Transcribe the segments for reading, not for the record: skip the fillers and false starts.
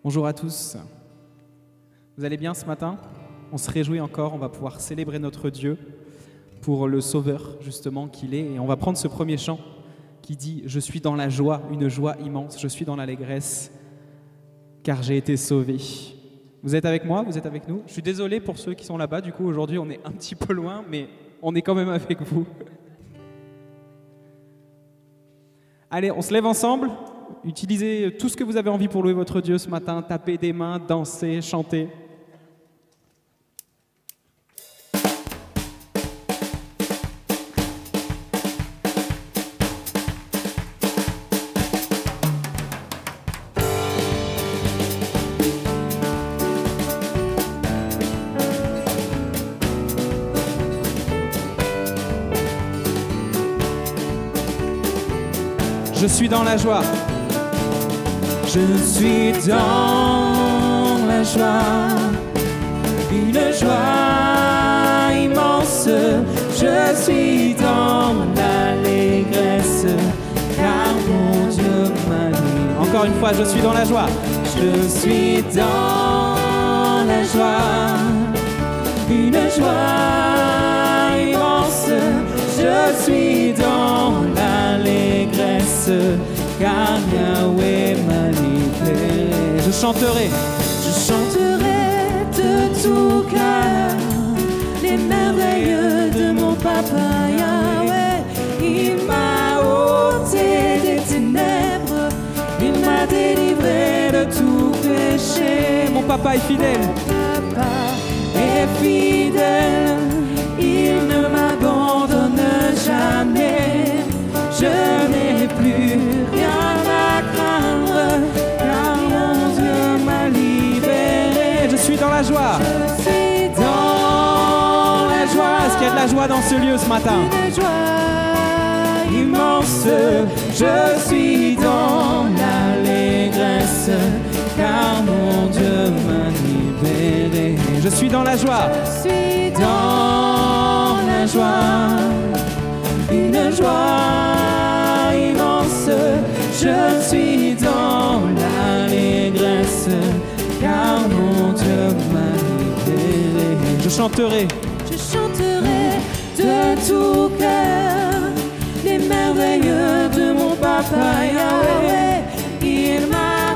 Bonjour à tous. Vous allez bien ce matin? On se réjouit encore, on va pouvoir célébrer notre Dieu pour le Sauveur justement qu'il est. Et on va prendre ce premier chant qui dit « Je suis dans la joie, une joie immense, je suis dans l'allégresse, car j'ai été sauvé. » Vous êtes avec moi? Vous êtes avec nous? Je suis désolé pour ceux qui sont là-bas, du coup aujourd'hui on est un petit peu loin, mais on est quand même avec vous. Allez, on se lève ensemble. Utilisez tout ce que vous avez envie pour louer votre Dieu ce matin. Tapez des mains, dansez, chantez. Je suis dans la joie. Je suis dans la joie, une joie immense. Je suis dans l'allégresse, car mon Dieu m'a dit. Encore une fois, je suis dans la joie. Je suis dans la joie, une joie immense. Je suis dans l'allégresse, car Yahweh m'a libéré. Je chanterai de tout cœur les merveilles de mon papa Yahweh. Il m'a ôté des ténèbres, il m'a délivré de tout péché. Mon papa est fidèle. Mon papa est fidèle, il ne m'abandonne jamais. Je n'ai plus rien à craindre, car mon Dieu m'a libéré. Je suis dans la joie. Je suis dans la joie. Est-ce qu'il y a de la joie dans ce lieu ce matin? Une joie immense. Je suis dans l'allégresse, car mon Dieu m'a libéré. Je suis dans la joie. Je suis dans la joie, une joie immense. Je suis dans l'allégresse, car mon Dieu m'a libéré. Je chanterai de tout cœur les merveilles de mon papa Yahweh. Il m'a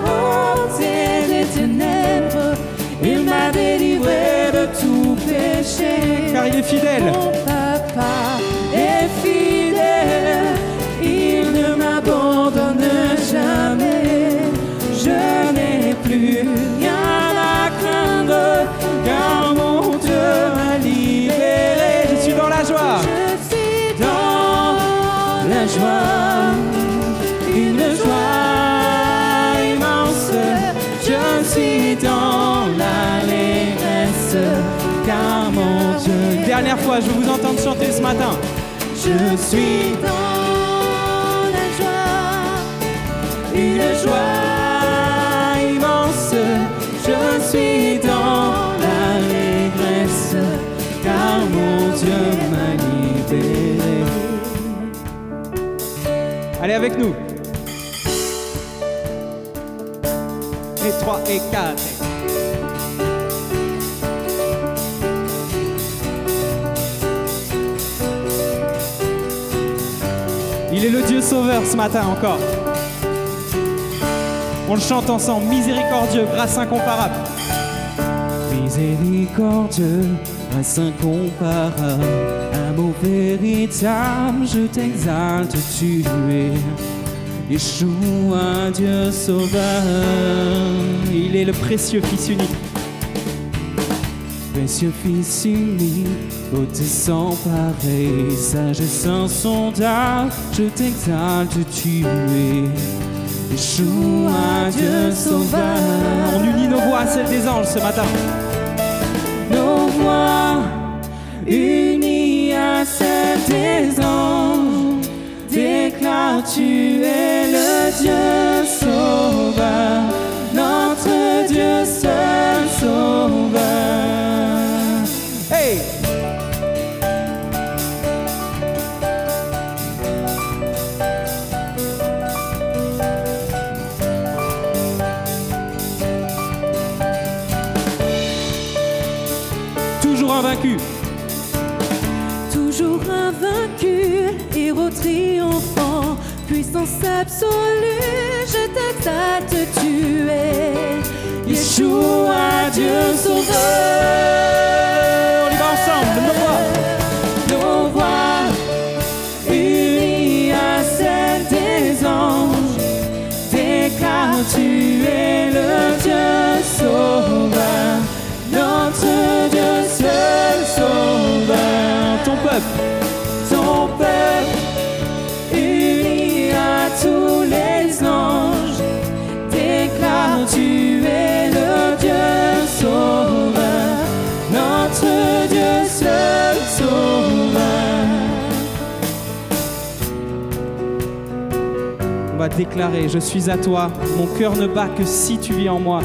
ôté des ténèbres, il m'a délivré de tout péché. car il est fidèle. Mon papa est fidèle, il ne m'abandonne jamais. Je n'ai plus rien à craindre, car mon Dieu m'a libéré. Je suis dans la joie. Je suis dans la joie, une joie immense. Je suis dans l'allégresse, car mon Dieu. Dernière fois, je vous entends chanter ce matin. Je suis dans la joie, une joie immense. Je suis dans l'allégresse, car mon Dieu m'a libéré. Allez avec nous. Et 3 et 4. Il est le Dieu sauveur ce matin encore. On le chante ensemble. Miséricordieux, grâce incomparable. Miséricordieux, grâce incomparable, amour véritable, je t'exalte, tu es Yeshua, Dieu sauveur. Il est le précieux Fils unique. Précieux Fils unique, beauté sans pareil, sagesse insondable, je t'exalte, tu es Yeshua, Dieu sauveur. On unit nos voix à celles des anges ce matin. Nos voix unies à celles des anges déclarent tu es le Dieu sauveur, notre Dieu seul sauveur. Hey! invaincu. Toujours invaincu, héros triomphant, puissance absolue, je t'exalte, tu es Yeshua, Dieu sauveur. On y va ensemble, Nos voix unies à celles des anges déclarent, tu es le Dieu sauveur, notre Dieu seul sauveur. ton peuple uni à tous les anges déclare, tu es le Dieu sauveur, notre Dieu seul sauveur. On va déclarer, je suis à toi, mon cœur ne bat que si tu vis en moi.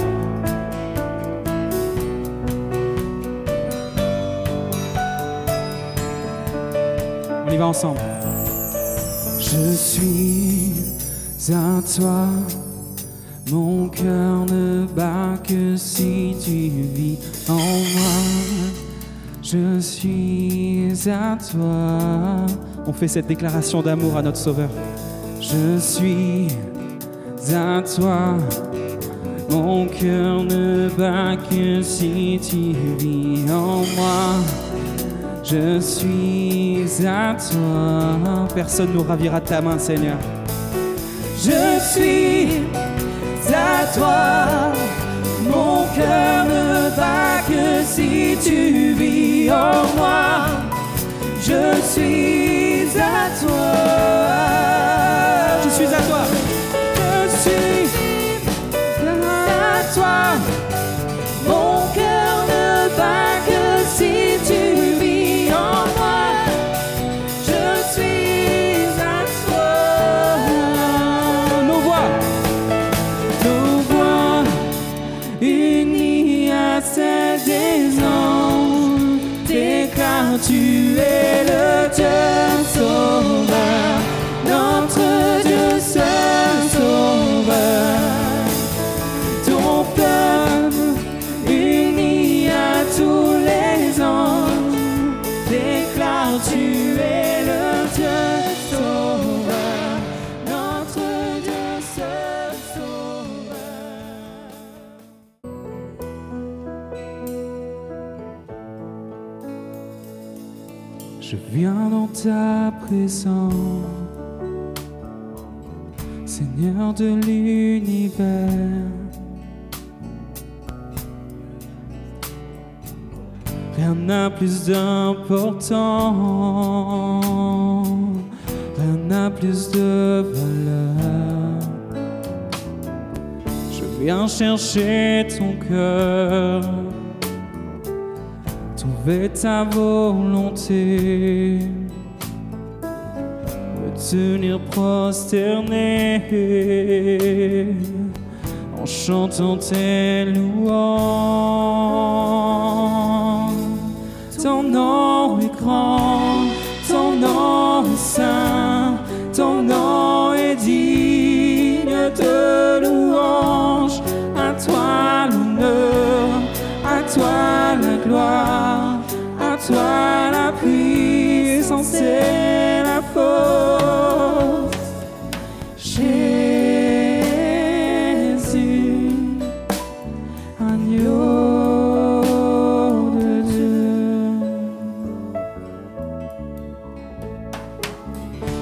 On y va ensemble. Je suis à toi, mon cœur ne bat que si tu vis en moi. Je suis à toi. On fait cette déclaration d'amour à notre Sauveur. Je suis à toi, mon cœur ne bat que si tu vis en moi. Je suis à toi. Personne nous ravira de ta main, Seigneur. Je suis à toi, mon cœur ne bat que si tu vis en moi. Je suis à toi. Je suis à toi. Je suis à toi, mon cœur ne bat que si tu vis en moi. Je suis à toi. Nos voix unies à celles des anges déclarent, tu es le Dieu sauveur, notre Dieu seul sauveur. Ton peuple uni à tous les anges déclare, tu es le Dieu sauveur, notre Dieu seul sauveur. Je viens dans ta présence, Seigneur de l'univers. Rien n'a plus d'importance, rien n'a plus de valeur. Je viens chercher ton cœur, trouver ta volonté, me tenir prosterné en chantant tes louanges. Ton nom est grand, ton nom est saint, ton nom est digne de louange. À toi l'honneur, à toi la gloire, à toi la puissance et la force. Jésus, agneau de Dieu.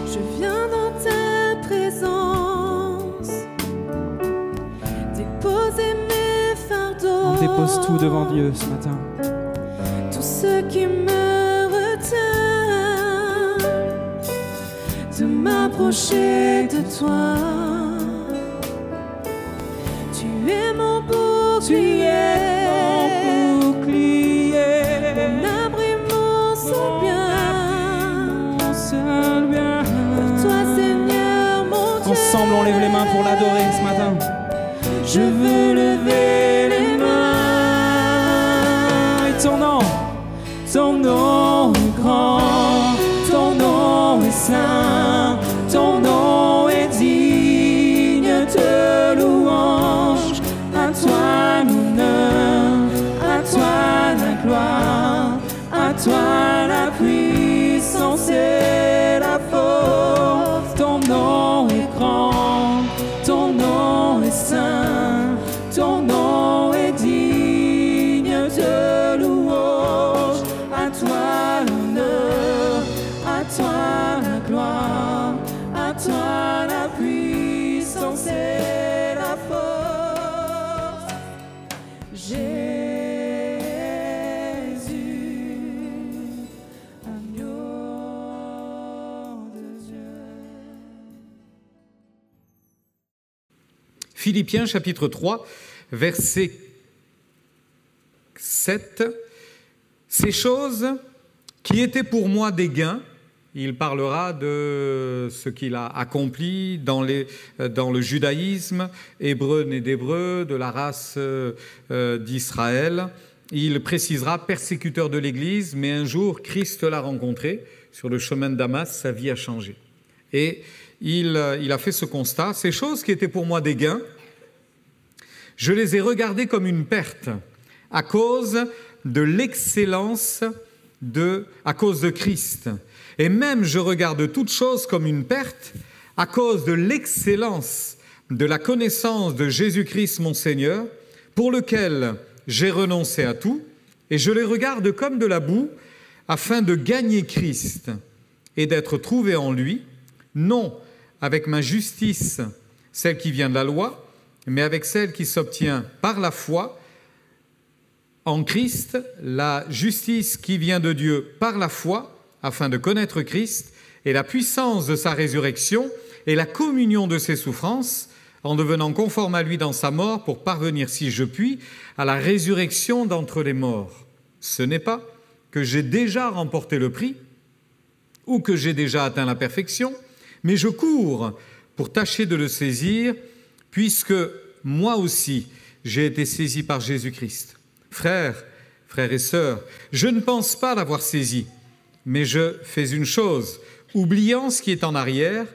Je viens dans ta présence, déposer mes fardeaux. On dépose tout devant Dieu ce matin. Tout ce qui me retient de m'approcher de toi. Tu es mon bouclier, mon abri, mon seul bien. Pour toi, Seigneur, mon Dieu. Ensemble, on lève les mains pour l'adorer ce matin. Je veux lever les mains. Et ton nom est grand, ton nom est saint, ton nom est digne de louange. À toi l'honneur, à toi la gloire, Philippiens chapitre 3, verset 7. « Ces choses qui étaient pour moi des gains », il parlera de ce qu'il a accompli dans le judaïsme, hébreu né d'hébreu, de la race d'Israël. Il précisera « persécuteur de l'Église », mais un jour, Christ l'a rencontré sur le chemin de Damas, sa vie a changé. Et il a fait ce constat, « Ces choses qui étaient pour moi des gains, je les ai regardées comme une perte à cause de l'excellence à cause de Christ. Et même je regarde toutes choses comme une perte à cause de l'excellence de la connaissance de Jésus-Christ mon Seigneur, pour lequel j'ai renoncé à tout, et je les regarde comme de la boue, afin de gagner Christ et d'être trouvé en lui, non avec ma justice, celle qui vient de la loi, mais avec celle qui s'obtient par la foi en Christ, la justice qui vient de Dieu par la foi, afin de connaître Christ et la puissance de sa résurrection et la communion de ses souffrances, en devenant conforme à lui dans sa mort, pour parvenir, si je puis, à la résurrection d'entre les morts. Ce n'est pas que j'ai déjà remporté le prix ou que j'ai déjà atteint la perfection, mais je cours pour tâcher de le saisir, puisque moi aussi j'ai été saisi par Jésus-Christ. Frères et sœurs, je ne pense pas l'avoir saisi, mais je fais une chose, oubliant ce qui est en arrière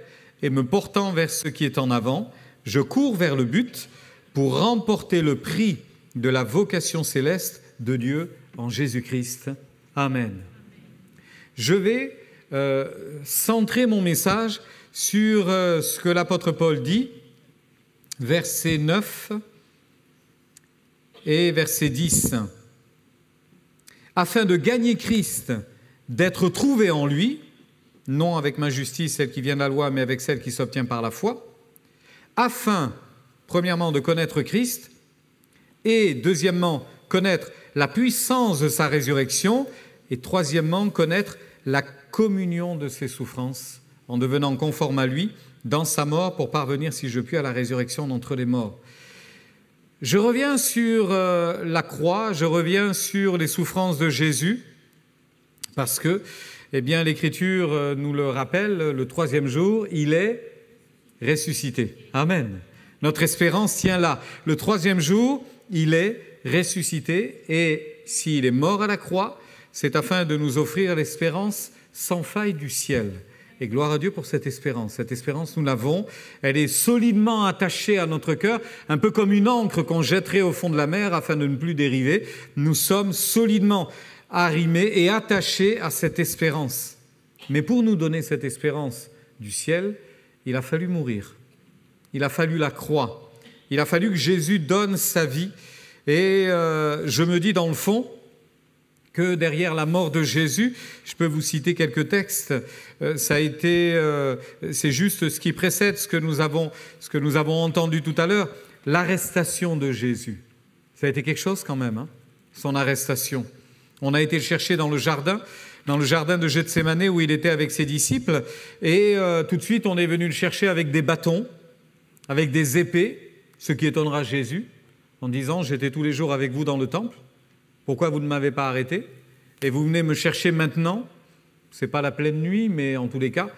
et me portant vers ce qui est en avant, je cours vers le but pour remporter le prix de la vocation céleste de Dieu en Jésus-Christ. Amen. Je vais centrer mon message sur ce que l'apôtre Paul dit, verset 9 et verset 10. « Afin de gagner Christ, d'être trouvé en lui, non avec ma justice, celle qui vient de la loi, mais avec celle qui s'obtient par la foi, afin, premièrement, de connaître Christ, et deuxièmement, connaître la puissance de sa résurrection, et troisièmement, connaître la communion de ses souffrances, en devenant conforme à lui dans sa mort, pour parvenir, si je puis, à la résurrection d'entre les morts. » Je reviens sur la croix, je reviens sur les souffrances de Jésus, parce que, eh bien, l'Écriture nous le rappelle, le troisième jour, il est ressuscité. Amen. Notre espérance tient là. Le troisième jour, il est ressuscité, et s'il est mort à la croix, c'est afin de nous offrir l'espérance sans faille du ciel. Et gloire à Dieu pour cette espérance. Cette espérance, nous l'avons. Elle est solidement attachée à notre cœur, un peu comme une ancre qu'on jetterait au fond de la mer afin de ne plus dériver. Nous sommes solidement arrimés et attachés à cette espérance. Mais pour nous donner cette espérance du ciel, il a fallu mourir. Il a fallu la croix. Il a fallu que Jésus donne sa vie. Et je me dis dans le fond que derrière la mort de Jésus, je peux vous citer quelques textes, c'est juste ce qui précède ce que nous avons entendu tout à l'heure, l'arrestation de Jésus. Ça a été quelque chose quand même, hein, son arrestation. On a été le chercher dans le jardin de Gethsémanée où il était avec ses disciples, et tout de suite on est venu le chercher avec des bâtons, avec des épées, ce qui étonnera Jésus, en disant « J'étais tous les jours avec vous dans le temple. Pourquoi vous ne m'avez pas arrêté? Et vous venez me chercher maintenant ?» Ce n'est pas la pleine nuit, mais en tous les cas,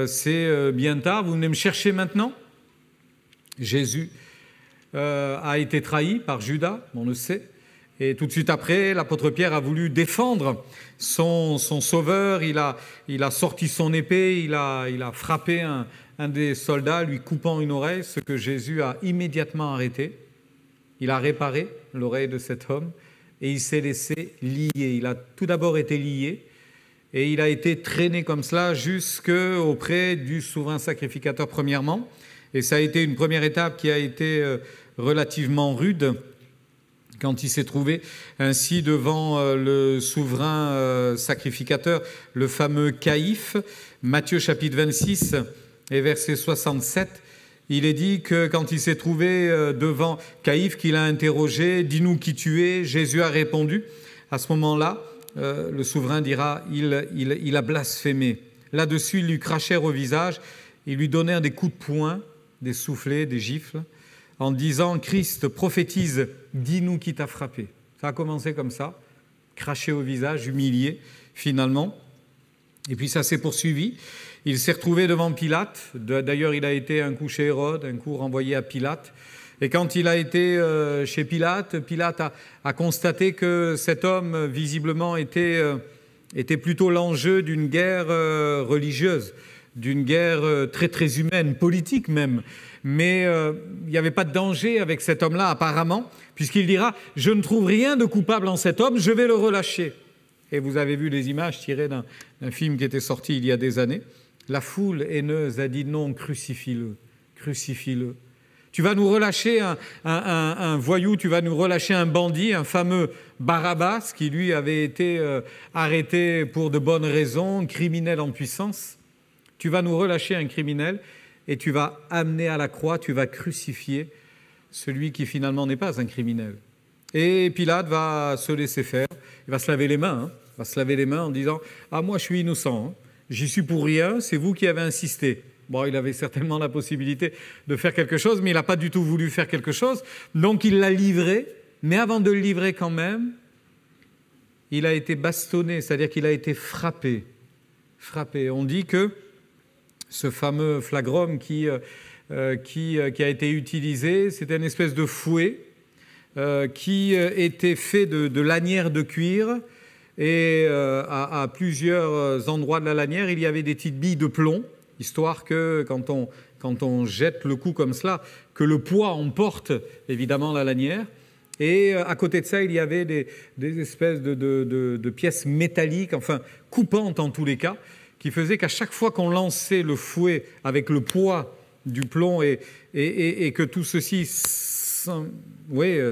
c'est bien tard. Vous venez me chercher maintenant? Jésus a été trahi par Judas, on le sait. Et tout de suite après, l'apôtre Pierre a voulu défendre son sauveur. Il a sorti son épée, il a frappé un des soldats, lui coupant une oreille, ce que Jésus a immédiatement arrêté. Il a réparé l'oreille de cet homme. Et il s'est laissé lier. Il a tout d'abord été lié et il a été traîné comme cela jusqu'auprès du souverain sacrificateur premièrement. Et ça a été une première étape qui a été relativement rude quand il s'est trouvé ainsi devant le souverain sacrificateur, le fameux Caïphe. Matthieu chapitre 26 et verset 67. Il est dit que quand il s'est trouvé devant Caïphe, qu'il a interrogé « Dis-nous qui tu es ?» Jésus a répondu. À ce moment-là, le souverain dira « Il a blasphémé ». Là-dessus, ils lui crachèrent au visage, ils lui donnèrent des coups de poing, des soufflets, des gifles, en disant « Christ, prophétise, dis-nous qui t'a frappé ». Ça a commencé comme ça, craché au visage, humilié finalement. Et puis ça s'est poursuivi. Il s'est retrouvé devant Pilate. D'ailleurs, il a été un coup chez Hérode, un coup renvoyé à Pilate. Et quand il a été chez Pilate, Pilate a constaté que cet homme, visiblement, était plutôt l'enjeu d'une guerre religieuse, d'une guerre très, très humaine, politique même. Mais il n'y avait pas de danger avec cet homme-là, apparemment, puisqu'il dira « Je ne trouve rien de coupable en cet homme, je vais le relâcher ». Et vous avez vu les images tirées d'un film qui était sorti il y a des années. La foule haineuse a dit « Non, crucifie-le, crucifie-le ». Tu vas nous relâcher un voyou, tu vas nous relâcher un bandit, un fameux Barabbas, qui lui avait été arrêté pour de bonnes raisons, criminel en puissance. Tu vas nous relâcher un criminel et tu vas amener à la croix, tu vas crucifier celui qui finalement n'est pas un criminel. Et Pilate va se laisser faire, il va se laver les mains, il va se laver les mains en disant « Ah, moi je suis innocent, j'y suis pour rien, c'est vous qui avez insisté ». Bon, il avait certainement la possibilité de faire quelque chose, mais il n'a pas du tout voulu faire quelque chose. Donc il l'a livré, mais avant de le livrer quand même, il a été bastonné, c'est-à-dire qu'il a été frappé. Frappé. On dit que ce fameux flagrum qui a été utilisé, c'était une espèce de fouet qui était fait de lanières de cuir, et à plusieurs endroits de la lanière, il y avait des petites billes de plomb, histoire que quand on jette le coup comme cela, que le poids emporte évidemment la lanière. Et à côté de ça, il y avait des espèces de pièces métalliques, enfin coupantes en tous les cas, qui faisaient qu'à chaque fois qu'on lançait le fouet avec le poids du plomb et que tout ceci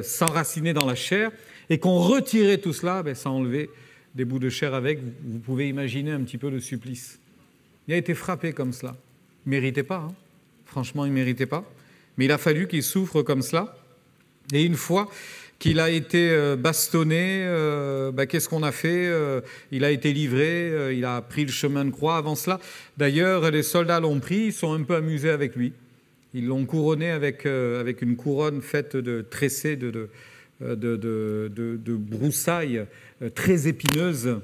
s'enracinait dans la chair, et qu'on retirait tout cela, ça enlevait des bouts de chair avec. Vous pouvez imaginer un petit peu le supplice. Il a été frappé comme cela. Il ne méritait pas, franchement, il ne méritait pas. Mais il a fallu qu'il souffre comme cela. Et une fois qu'il a été bastonné, qu'est-ce qu'on a fait? Il a été livré, il a pris le chemin de croix avant cela. D'ailleurs, les soldats l'ont pris, ils sont un peu amusés avec lui. Ils l'ont couronné avec une couronne faite de tressés de broussailles très épineuses.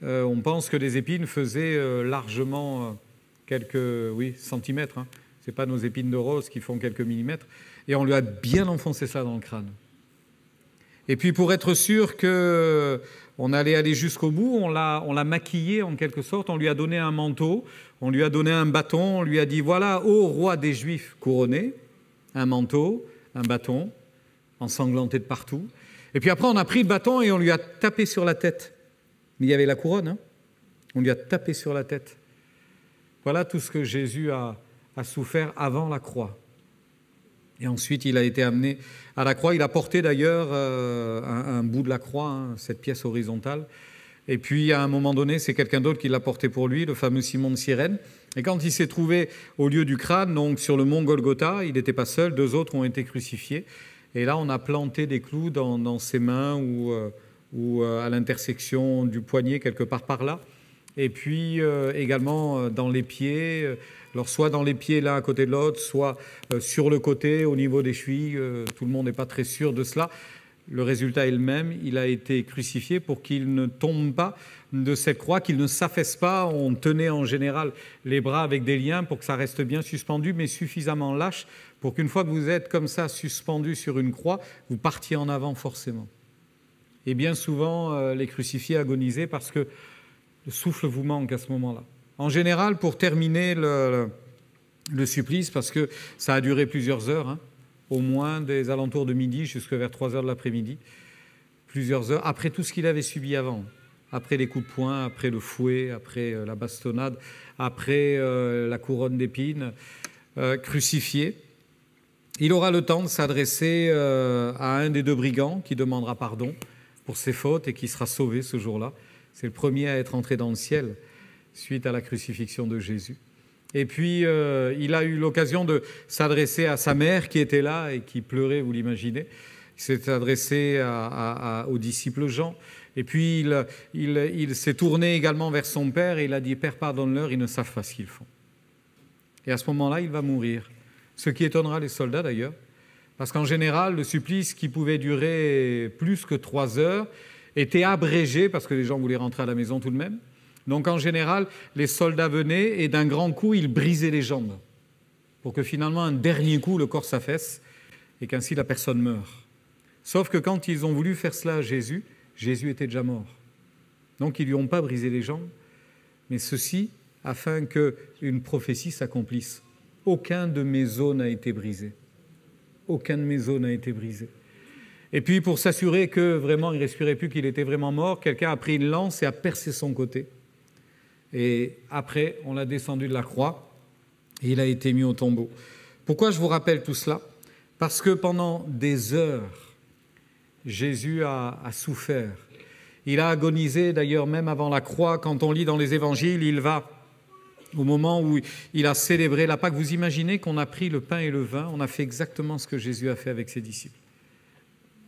On pense que les épines faisaient largement quelques centimètres. Ce n'est pas nos épines de rose qui font quelques millimètres. Et on lui a bien enfoncé ça dans le crâne. Et puis pour être sûr qu'on allait aller jusqu'au bout, on l'a maquillé en quelque sorte. On lui a donné un manteau, on lui a donné un bâton, on lui a dit « Voilà, ô roi des Juifs couronné, un manteau, un bâton, ensanglanté de partout. » Et puis après, on a pris le bâton et on lui a tapé sur la tête. Mais il y avait la couronne, on lui a tapé sur la tête. Voilà tout ce que Jésus a souffert avant la croix. Et ensuite, il a été amené à la croix. Il a porté d'ailleurs un bout de la croix, cette pièce horizontale. Et puis, à un moment donné, c'est quelqu'un d'autre qui l'a porté pour lui, le fameux Simon de Cyrène. Et quand il s'est trouvé au lieu du crâne, donc sur le mont Golgotha, il n'était pas seul, 2 autres ont été crucifiés. Et là, on a planté des clous dans ses mains ou à l'intersection du poignet, quelque part par là. Et puis également dans les pieds, alors soit dans les pieds l'un à côté de l'autre, soit sur le côté, au niveau des chevilles. Tout le monde n'est pas très sûr de cela. Le résultat est le même, il a été crucifié pour qu'il ne tombe pas de cette croix, qu'il ne s'affaisse pas. On tenait en général les bras avec des liens pour que ça reste bien suspendu, mais suffisamment lâche pour qu'une fois que vous êtes comme ça suspendu sur une croix, vous partiez en avant forcément. Et bien souvent, les crucifiés agonisaient parce que le souffle vous manque à ce moment-là. En général, pour terminer le supplice, parce que ça a duré plusieurs heures, au moins des alentours de midi jusqu'à vers 3 heures de l'après-midi, plusieurs heures, après tout ce qu'il avait subi avant, après les coups de poing, après le fouet, après la bastonnade, après la couronne d'épines, crucifié. Il aura le temps de s'adresser à un des 2 brigands qui demandera pardon pour ses fautes et qui sera sauvé ce jour-là. C'est le premier à être entré dans le ciel suite à la crucifixion de Jésus. Et puis, il a eu l'occasion de s'adresser à sa mère qui était là et qui pleurait, vous l'imaginez. Il s'est adressé au disciple Jean. Et puis, il s'est tourné également vers son père et il a dit « Père, pardonne-leur, ils ne savent pas ce qu'ils font. » Et à ce moment-là, il va mourir. Ce qui étonnera les soldats d'ailleurs, Parce qu'en général, le supplice qui pouvait durer plus que 3 heures était abrégé parce que les gens voulaient rentrer à la maison tout de même. Donc en général, les soldats venaient et d'un grand coup, ils brisaient les jambes pour que finalement, un dernier coup, le corps s'affaisse et qu'ainsi la personne meure. Sauf que quand ils ont voulu faire cela à Jésus, Jésus était déjà mort. Donc ils ne lui ont pas brisé les jambes, mais ceci afin qu'une prophétie s'accomplisse. Aucun de mes os n'a été brisé. Aucun de mes os n'a été brisé. Et puis pour s'assurer que vraiment il ne respirait plus, qu'il était vraiment mort, quelqu'un a pris une lance et a percé son côté. Et après, on l'a descendu de la croix et il a été mis au tombeau. Pourquoi je vous rappelle tout cela? Parce que pendant des heures, Jésus a souffert. Il a agonisé, d'ailleurs, même avant la croix. Quand on lit dans les évangiles, il va, au moment où il a célébré la Pâque, vous imaginez qu'on a pris le pain et le vin, on a fait exactement ce que Jésus a fait avec ses disciples.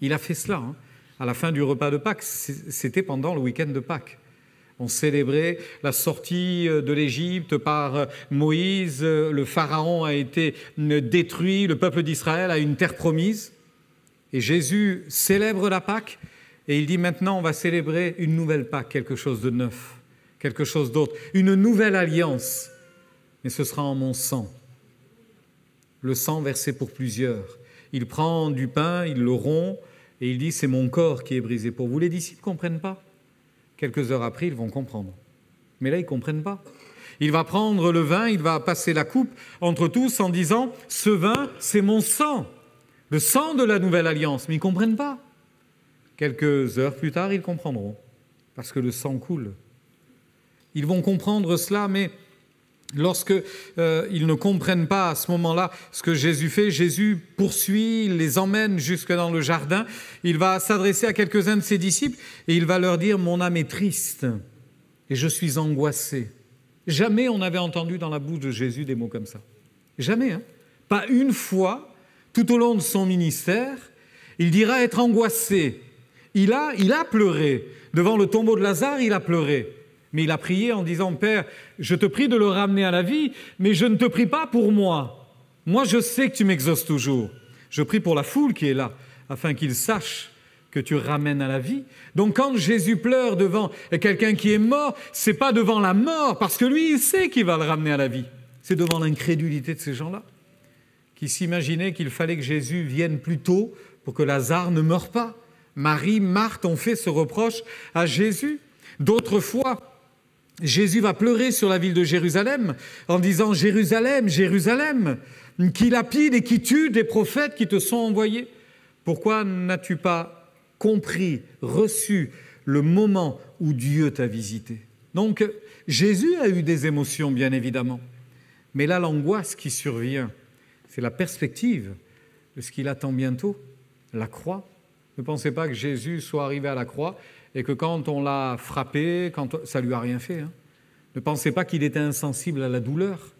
Il a fait cela, hein. À la fin du repas de Pâques, c'était pendant le week-end de Pâques. On célébrait la sortie de l'Égypte par Moïse, le Pharaon a été détruit, le peuple d'Israël a une terre promise. Et Jésus célèbre la Pâque et il dit maintenant on va célébrer une nouvelle Pâque, quelque chose de neuf, quelque chose d'autre, une nouvelle alliance. Mais ce sera en mon sang, le sang versé pour plusieurs. Il prend du pain, il le rompt et il dit c'est mon corps qui est brisé pour vous. Les disciples ne comprennent pas. Quelques heures après, ils vont comprendre. Mais là, ils ne comprennent pas. Il va prendre le vin, il va passer la coupe entre tous en disant « Ce vin, c'est mon sang, le sang de la nouvelle alliance. » Mais ils ne comprennent pas. Quelques heures plus tard, ils comprendront, parce que le sang coule. Ils vont comprendre cela, mais lorsqu'ils ne comprennent pas à ce moment-là ce que Jésus fait, Jésus poursuit, il les emmène jusque dans le jardin. Il va s'adresser à quelques-uns de ses disciples et il va leur dire « Mon âme est triste et je suis angoissé. » Jamais on n'avait entendu dans la bouche de Jésus des mots comme ça. Jamais, hein? Pas une fois, tout au long de son ministère, il dira être angoissé. Il a pleuré. Devant le tombeau de Lazare, il a pleuré. Mais il a prié en disant « Père, je te prie de le ramener à la vie, mais je ne te prie pas pour moi. Moi, je sais que tu m'exauces toujours. Je prie pour la foule qui est là, afin qu'ils sachent que tu ramènes à la vie. » Donc quand Jésus pleure devant quelqu'un qui est mort, ce n'est pas devant la mort, parce que lui, il sait qu'il va le ramener à la vie. C'est devant l'incrédulité de ces gens-là, qui s'imaginaient qu'il fallait que Jésus vienne plus tôt pour que Lazare ne meure pas. Marie, Marthe ont fait ce reproche à Jésus. D'autres fois, Jésus va pleurer sur la ville de Jérusalem en disant « Jérusalem, Jérusalem, qui lapide et qui tue des prophètes qui te sont envoyés. Pourquoi n'as-tu pas compris, reçu le moment où Dieu t'a visité ?» Donc, Jésus a eu des émotions, bien évidemment. Mais là, l'angoisse qui survient, c'est la perspective de ce qu'il attend bientôt, la croix. Ne pensez pas que Jésus soit arrivé à la croix et que quand on l'a frappé, ça ne lui a rien fait. Hein. Ne pensez pas qu'il était insensible à la douleur.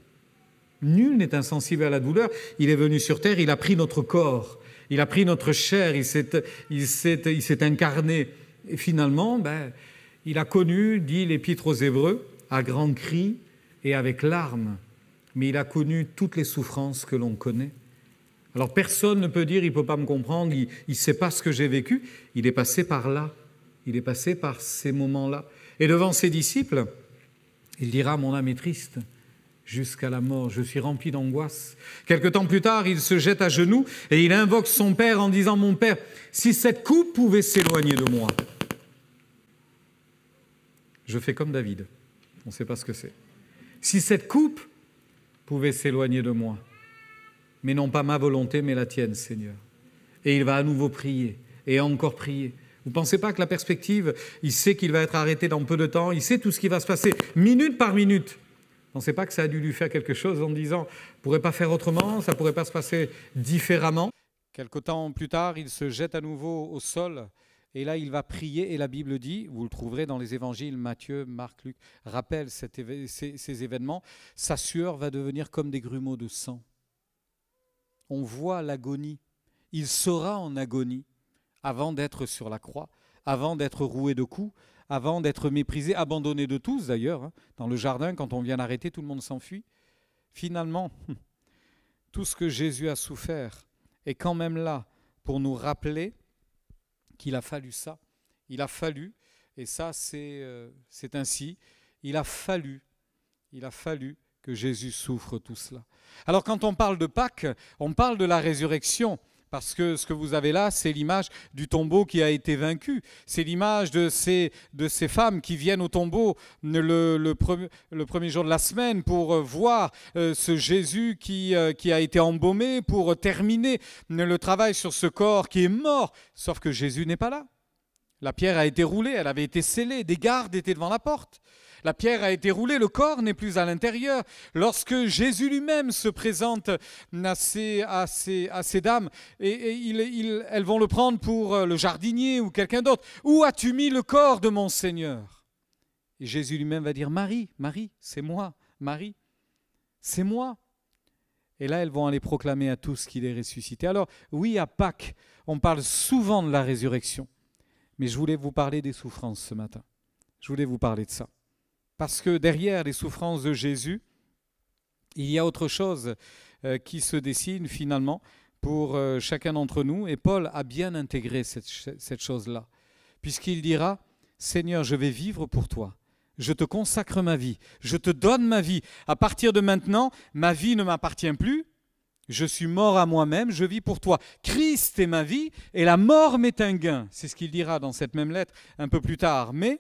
Nul n'est insensible à la douleur. Il est venu sur terre, il a pris notre corps, il a pris notre chair, il s'est incarné. Et finalement, il a connu, dit l'Épître aux Hébreux, à grands cris et avec larmes, mais il a connu toutes les souffrances que l'on connaît. Alors personne ne peut dire « il ne peut pas me comprendre, il ne sait pas ce que j'ai vécu ». Il est passé par là, il est passé par ces moments-là. Et devant ses disciples, il dira « mon âme est triste jusqu'à la mort, je suis rempli d'angoisse ». Quelque temps plus tard, il se jette à genoux et il invoque son Père en disant « mon Père, si cette coupe pouvait s'éloigner de moi ». Je fais comme David, on ne sait pas ce que c'est. Si cette coupe pouvait s'éloigner de moi, mais non pas ma volonté, mais la tienne, Seigneur. Et il va à nouveau prier, et encore prier. Vous ne pensez pas que la perspective, il sait qu'il va être arrêté dans peu de temps, il sait tout ce qui va se passer, minute par minute. Vous ne pensez pas que ça a dû lui faire quelque chose en disant « on ne pourrait pas faire autrement, ça ne pourrait pas se passer différemment ». Quelque temps plus tard, il se jette à nouveau au sol, et là, il va prier, et la Bible dit, vous le trouverez dans les évangiles, Matthieu, Marc, Luc, rappelle ces événements, sa sueur va devenir comme des grumeaux de sang. On voit l'agonie. Il sera en agonie avant d'être sur la croix, avant d'être roué de coups, avant d'être méprisé, abandonné de tous d'ailleurs. Dans le jardin, quand on vient l'arrêter, tout le monde s'enfuit. Finalement, tout ce que Jésus a souffert, est quand même là pour nous rappeler qu'il a fallu ça. Il a fallu, et ça c'est ainsi, il a fallu que Jésus souffre tout cela. Alors quand on parle de Pâques, on parle de la résurrection, parce que ce que vous avez là, c'est l'image du tombeau qui a été vaincu. C'est l'image de ces femmes qui viennent au tombeau le premier jour de la semaine pour voir ce Jésus qui a été embaumé, pour terminer le travail sur ce corps qui est mort. Sauf que Jésus n'est pas là. La pierre a été roulée, elle avait été scellée, des gardes étaient devant la porte. La pierre a été roulée, le corps n'est plus à l'intérieur. Lorsque Jésus lui-même se présente à ces dames, elles vont le prendre pour le jardinier ou quelqu'un d'autre. « Où as-tu mis le corps de mon Seigneur ?» Et Jésus lui-même va dire « Marie, Marie, c'est moi, Marie, c'est moi. » Et là, elles vont aller proclamer à tous qu'il est ressuscité. Alors, oui, à Pâques, on parle souvent de la résurrection. Mais je voulais vous parler des souffrances ce matin. Je voulais vous parler de ça. Parce que derrière les souffrances de Jésus, il y a autre chose qui se dessine finalement pour chacun d'entre nous. Et Paul a bien intégré cette chose-là. Puisqu'il dira, « Seigneur, je vais vivre pour toi. Je te consacre ma vie. Je te donne ma vie. À partir de maintenant, ma vie ne m'appartient plus. Je suis mort à moi-même, je vis pour toi. Christ est ma vie et la mort m'est un gain. » C'est ce qu'il dira dans cette même lettre un peu plus tard. Mais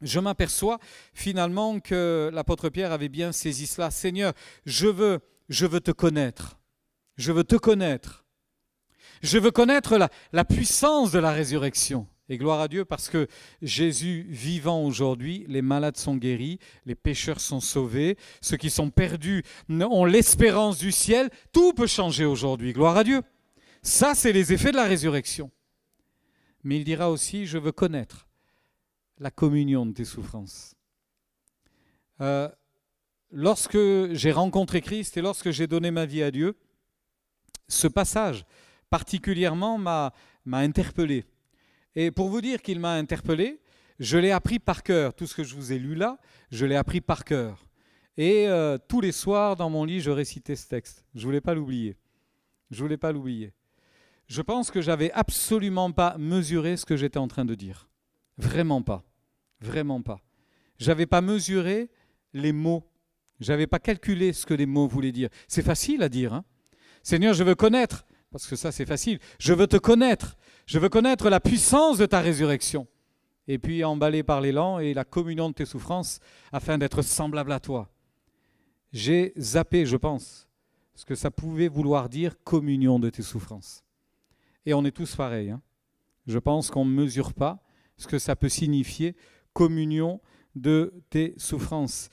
je m'aperçois finalement que l'apôtre Pierre avait bien saisi cela. « Seigneur, je veux te connaître. Je veux te connaître. Je veux connaître la puissance de la résurrection. » Et gloire à Dieu parce que Jésus vivant aujourd'hui, les malades sont guéris, les pécheurs sont sauvés, ceux qui sont perdus ont l'espérance du ciel. Tout peut changer aujourd'hui, gloire à Dieu. Ça, c'est les effets de la résurrection. Mais il dira aussi, je veux connaître la communion de tes souffrances. Lorsque j'ai rencontré Christ et lorsque j'ai donné ma vie à Dieu, ce passage particulièrement m'a interpellé. Et pour vous dire qu'il m'a interpellé, je l'ai appris par cœur. Tout ce que je vous ai lu là, je l'ai appris par cœur. Et tous les soirs dans mon lit, je récitais ce texte. Je ne voulais pas l'oublier. Je ne voulais pas l'oublier. Je pense que je n'avais absolument pas mesuré ce que j'étais en train de dire. Vraiment pas. Vraiment pas. Je n'avais pas mesuré les mots. Je n'avais pas calculé ce que les mots voulaient dire. C'est facile à dire, hein. Seigneur, je veux connaître, parce que ça c'est facile, je veux te connaître. Je veux connaître la puissance de ta résurrection. Et puis emballé par l'élan et la communion de tes souffrances afin d'être semblable à toi. J'ai zappé, je pense, ce que ça pouvait vouloir dire communion de tes souffrances. Et on est tous pareils, hein. Je pense qu'on ne mesure pas ce que ça peut signifier communion de tes souffrances.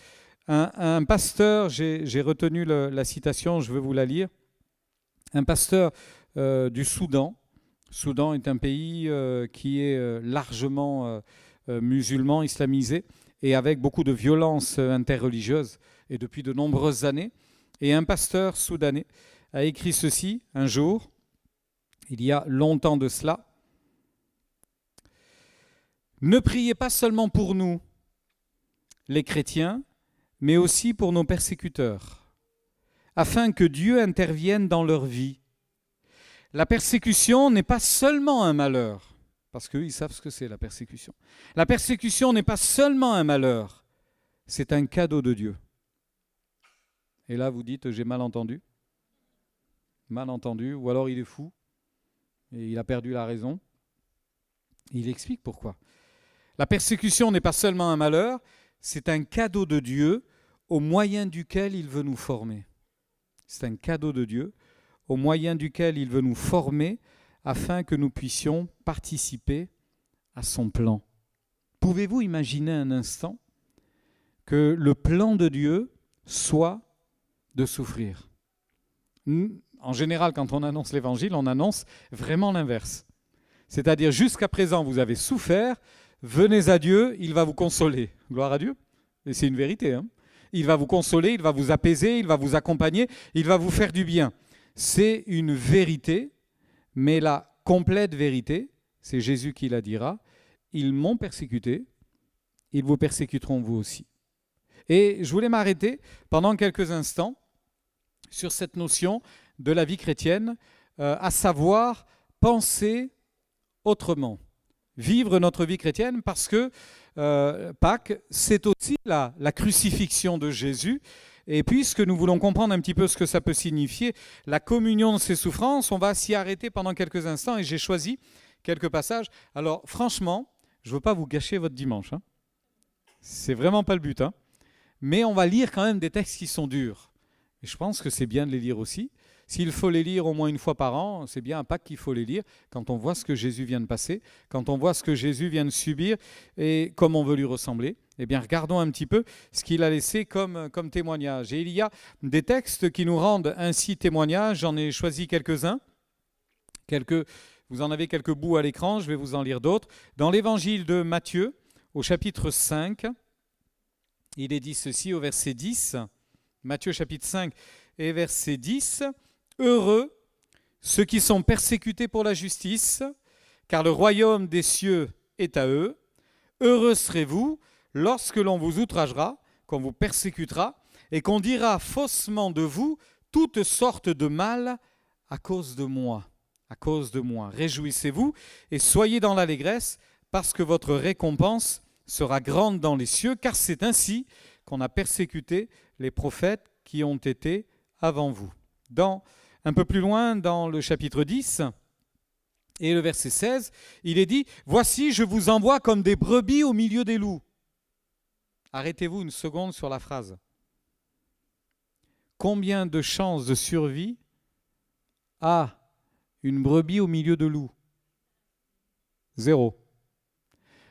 Un pasteur, j'ai retenu la citation, je veux vous la lire. Un pasteur du Soudan. Soudan est un pays qui est largement musulman, islamisé, et avec beaucoup de violence interreligieuse, et depuis de nombreuses années. Et un pasteur soudanais a écrit ceci un jour, il y a longtemps de cela. « Ne priez pas seulement pour nous, les chrétiens, mais aussi pour nos persécuteurs, afin que Dieu intervienne dans leur vie. La persécution n'est pas seulement un malheur, parce qu'eux, ils savent ce que c'est la persécution. La persécution n'est pas seulement un malheur, c'est un cadeau de Dieu. » Et là, vous dites, j'ai mal entendu. Mal entendu, ou alors il est fou, et il a perdu la raison. Il explique pourquoi. La persécution n'est pas seulement un malheur, c'est un cadeau de Dieu au moyen duquel il veut nous former. C'est un cadeau de Dieu au moyen duquel il veut nous former afin que nous puissions participer à son plan. Pouvez-vous imaginer un instant que le plan de Dieu soit de souffrir? En général, quand on annonce l'Évangile, on annonce vraiment l'inverse. C'est-à-dire, jusqu'à présent, vous avez souffert, venez à Dieu, il va vous consoler. Gloire à Dieu. Et c'est une vérité, hein. Il va vous consoler, il va vous apaiser, il va vous accompagner, il va vous faire du bien. C'est une vérité, mais la complète vérité, c'est Jésus qui la dira, ils m'ont persécuté, ils vous persécuteront vous aussi. Et je voulais m'arrêter pendant quelques instants sur cette notion de la vie chrétienne à savoir penser autrement, vivre notre vie chrétienne, parce que Pâques, c'est aussi la crucifixion de Jésus. Et puisque nous voulons comprendre un petit peu ce que ça peut signifier, la communion de ses souffrances, on va s'y arrêter pendant quelques instants et j'ai choisi quelques passages. Alors franchement, je ne veux pas vous gâcher votre dimanche, hein. C'est vraiment pas le but, hein. Mais on va lire quand même des textes qui sont durs. Et je pense que c'est bien de les lire aussi. S'il faut les lire au moins une fois par an, c'est bien à Pâques qu'il faut les lire, quand on voit ce que Jésus vient de passer, quand on voit ce que Jésus vient de subir et comme on veut lui ressembler. Eh bien, regardons un petit peu ce qu'il a laissé comme témoignage. Et il y a des textes qui nous rendent ainsi témoignage. J'en ai choisi quelques-uns. Vous en avez quelques bouts à l'écran, je vais vous en lire d'autres. Dans l'évangile de Matthieu, au chapitre 5, il est dit ceci au verset 10. Matthieu chapitre 5 et verset 10. « Heureux ceux qui sont persécutés pour la justice, car le royaume des cieux est à eux. Heureux serez-vous lorsque l'on vous outragera, qu'on vous persécutera, et qu'on dira faussement de vous toutes sortes de mal à cause de moi. À cause de moi. Réjouissez-vous et soyez dans l'allégresse, parce que votre récompense sera grande dans les cieux, car c'est ainsi qu'on a persécuté les prophètes qui ont été avant vous. » Un peu plus loin, dans le chapitre 10 et le verset 16, il est dit « Voici, je vous envoie comme des brebis au milieu des loups. » Arrêtez-vous une seconde sur la phrase. Combien de chances de survie a une brebis au milieu de loups? 0.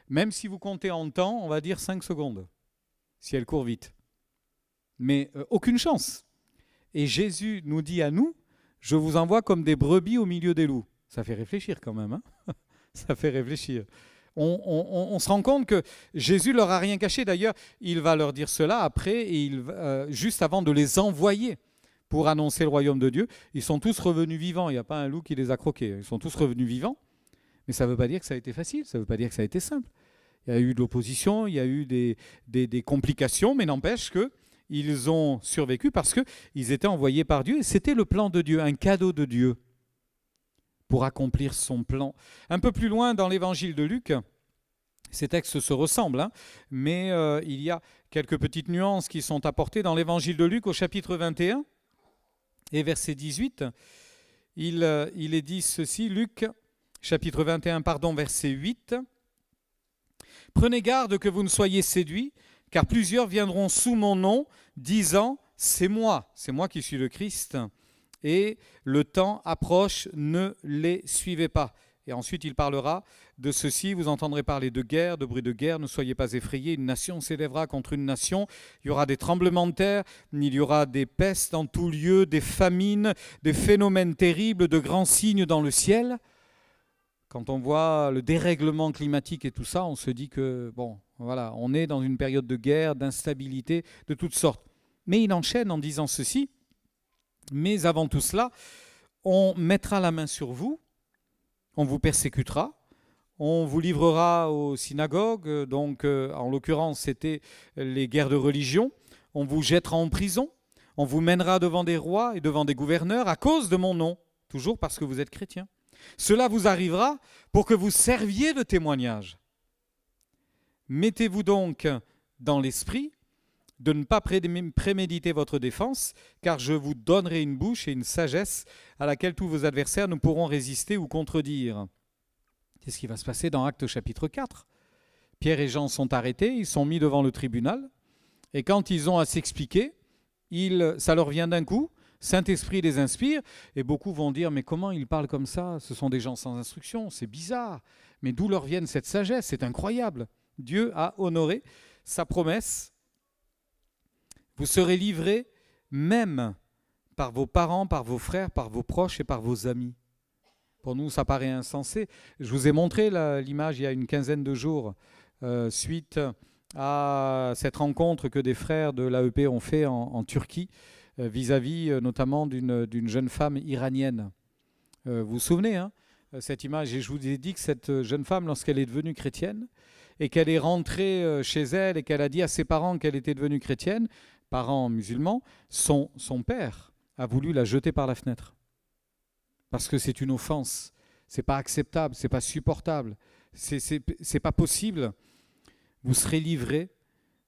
Même si vous comptez en temps, on va dire 5 secondes, si elle court vite. Mais aucune chance. Et Jésus nous dit à nous, je vous envoie comme des brebis au milieu des loups. Ça fait réfléchir quand même, hein. Ça fait réfléchir. On se rend compte que Jésus leur a rien caché. D'ailleurs, il va leur dire cela après, et juste avant de les envoyer pour annoncer le royaume de Dieu. Ils sont tous revenus vivants. Il n'y a pas un loup qui les a croqués. Ils sont tous revenus vivants. Mais ça ne veut pas dire que ça a été facile. Ça ne veut pas dire que ça a été simple. Il y a eu de l'opposition, il y a eu des complications, mais n'empêche qu'ils ont survécu parce qu'ils étaient envoyés par Dieu. Et c'était le plan de Dieu, un cadeau de Dieu pour accomplir son plan. Un peu plus loin dans l'évangile de Luc, ces textes se ressemblent, hein, mais il y a quelques petites nuances qui sont apportées. Dans l'évangile de Luc, au chapitre 21 et verset 18, il est dit ceci, Luc, chapitre 21, verset 8. « Prenez garde que vous ne soyez séduits, car plusieurs viendront sous mon nom, disant, c'est moi qui suis le Christ. Et le temps approche, ne les suivez pas. » Et ensuite, il parlera de ceci, vous entendrez parler de guerre, de bruit de guerre, ne soyez pas effrayés, une nation s'élèvera contre une nation, il y aura des tremblements de terre, il y aura des pestes en tout lieu, des famines, des phénomènes terribles, de grands signes dans le ciel. Quand on voit le dérèglement climatique et tout ça, on se dit que, voilà, on est dans une période de guerre, d'instabilité, de toutes sortes. Mais il enchaîne en disant ceci, mais avant tout cela, on mettra la main sur vous, on vous persécutera, on vous livrera aux synagogues, donc en l'occurrence c'était les guerres de religion, on vous jettera en prison, on vous mènera devant des rois et devant des gouverneurs à cause de mon nom, toujours parce que vous êtes chrétiens. Cela vous arrivera pour que vous serviez de témoignage. Mettez-vous donc dans l'esprit de ne pas préméditer votre défense, car je vous donnerai une bouche et une sagesse à laquelle tous vos adversaires ne pourront résister ou contredire. C'est ce qui va se passer dans Actes chapitre 4. Pierre et Jean sont arrêtés, ils sont mis devant le tribunal, et quand ils ont à s'expliquer, ça leur vient d'un coup, Saint-Esprit les inspire, et beaucoup vont dire, mais comment ils parlent comme ça? Ce sont des gens sans instruction, c'est bizarre. Mais d'où leur vient cette sagesse? C'est incroyable. Dieu a honoré sa promesse. Vous serez livrés même par vos parents, par vos frères, par vos proches et par vos amis. Pour nous, ça paraît insensé. Je vous ai montré l'image il y a une quinzaine de jours, suite à cette rencontre que des frères de l'AEP ont fait en Turquie, vis-à-vis notamment d'une jeune femme iranienne. Vous vous souvenez, hein, cette image? Et je vous ai dit que cette jeune femme, lorsqu'elle est devenue chrétienne, et qu'elle est rentrée chez elle, et qu'elle a dit à ses parents qu'elle était devenue chrétienne, parents musulmans, son père a voulu la jeter par la fenêtre. parce que c'est une offense. C'est pas acceptable, c'est pas supportable, c'est pas possible. Vous serez livrés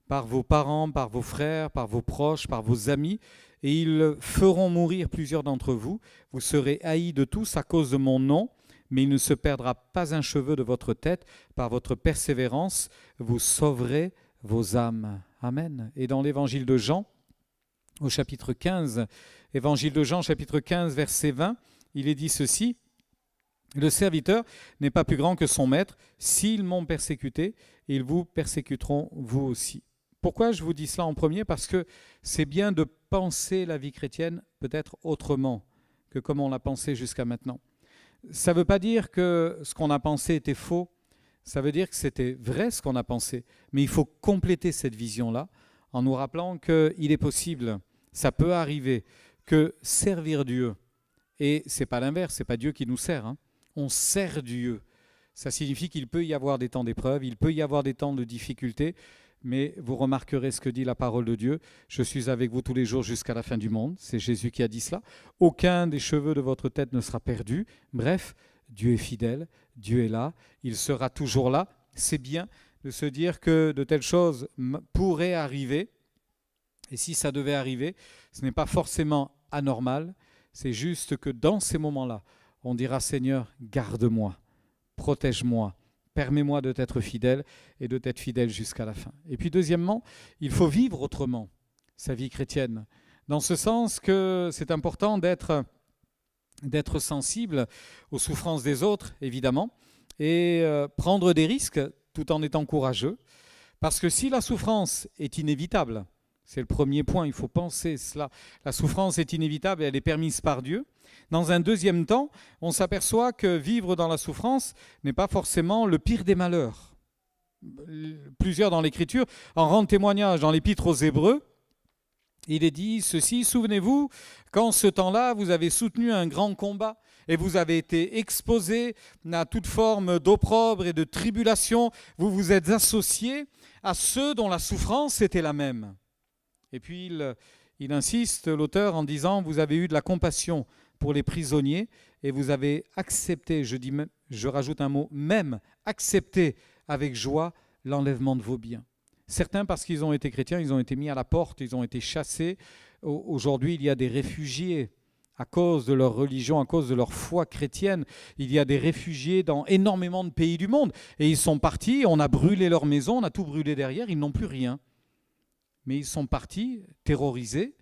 par vos parents, par vos frères, par vos proches, par vos amis, et ils feront mourir plusieurs d'entre vous. Vous serez haïs de tous à cause de mon nom, mais il ne se perdra pas un cheveu de votre tête. Par votre persévérance, vous sauverez vos âmes. Amen. Et dans l'évangile de Jean, au chapitre 15, évangile de Jean, chapitre 15, verset 20, il est dit ceci: le serviteur n'est pas plus grand que son maître. S'ils m'ont persécuté, ils vous persécuteront vous aussi. Pourquoi je vous dis cela en premier? Parce que c'est bien de penser la vie chrétienne peut-être autrement que comme on l'a pensé jusqu'à maintenant. Ça ne veut pas dire que ce qu'on a pensé était faux, ça veut dire que c'était vrai ce qu'on a pensé. Mais il faut compléter cette vision-là en nous rappelant qu'il est possible, ça peut arriver, que servir Dieu, et ce n'est pas l'inverse, ce n'est pas Dieu qui nous sert, hein. On sert Dieu. Ça signifie qu'il peut y avoir des temps d'épreuve, il peut y avoir des temps de difficulté, mais vous remarquerez ce que dit la parole de Dieu. Je suis avec vous tous les jours jusqu'à la fin du monde. C'est Jésus qui a dit cela. Aucun des cheveux de votre tête ne sera perdu. Bref, Dieu est fidèle, Dieu est là, il sera toujours là. C'est bien de se dire que de telles choses pourraient arriver. Et si ça devait arriver, ce n'est pas forcément anormal. C'est juste que dans ces moments-là, on dira: Seigneur, garde-moi, protège-moi, permets-moi de t'être fidèle et de t'être fidèle jusqu'à la fin. Et puis deuxièmement, il faut vivre autrement sa vie chrétienne, dans ce sens que c'est important d'être sensible aux souffrances des autres, évidemment, et prendre des risques tout en étant courageux, parce que si la souffrance est inévitable, c'est le premier point, il faut penser cela. La souffrance est inévitable et elle est permise par Dieu. Dans un deuxième temps, on s'aperçoit que vivre dans la souffrance n'est pas forcément le pire des malheurs. Plusieurs dans l'Écriture en rendent témoignage. Dans l'Épître aux Hébreux, il est dit ceci: souvenez-vous qu'en ce temps-là, vous avez soutenu un grand combat et vous avez été exposés à toute forme d'opprobre et de tribulation. Vous vous êtes associés à ceux dont la souffrance était la même. Et puis il insiste, l'auteur, en disant: vous avez eu de la compassion pour les prisonniers et vous avez accepté, je rajoute un mot, même accepté avec joie l'enlèvement de vos biens. Certains, parce qu'ils ont été chrétiens, ils ont été mis à la porte, ils ont été chassés. Aujourd'hui, il y a des réfugiés à cause de leur religion, à cause de leur foi chrétienne. Il y a des réfugiés dans énormément de pays du monde. Et ils sont partis, on a brûlé leur maison, on a tout brûlé derrière, ils n'ont plus rien. Mais ils sont partis, terrorisés,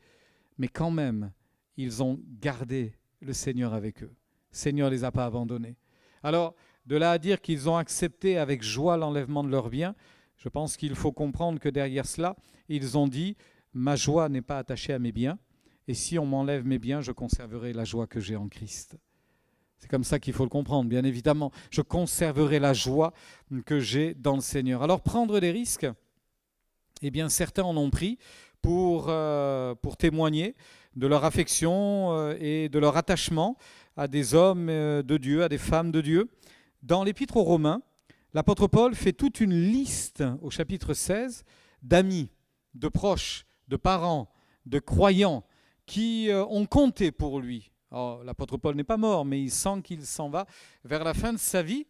mais quand même, ils ont gardé le Seigneur avec eux. Le Seigneur ne les a pas abandonnés. Alors, de là à dire qu'ils ont accepté avec joie l'enlèvement de leurs biens, je pense qu'il faut comprendre que derrière cela, ils ont dit: ma joie n'est pas attachée à mes biens, et si on m'enlève mes biens, je conserverai la joie que j'ai en Christ. C'est comme ça qu'il faut le comprendre, bien évidemment. Je conserverai la joie que j'ai dans le Seigneur. Alors, prendre des risques, eh bien, certains en ont pris pour témoigner de leur affection et de leur attachement à des hommes de Dieu, à des femmes de Dieu. Dans l'Épître aux Romains, l'apôtre Paul fait toute une liste au chapitre 16 d'amis, de proches, de parents, de croyants qui ont compté pour lui. Alors, l'apôtre Paul n'est pas mort, mais il sent qu'il s'en va vers la fin de sa vie.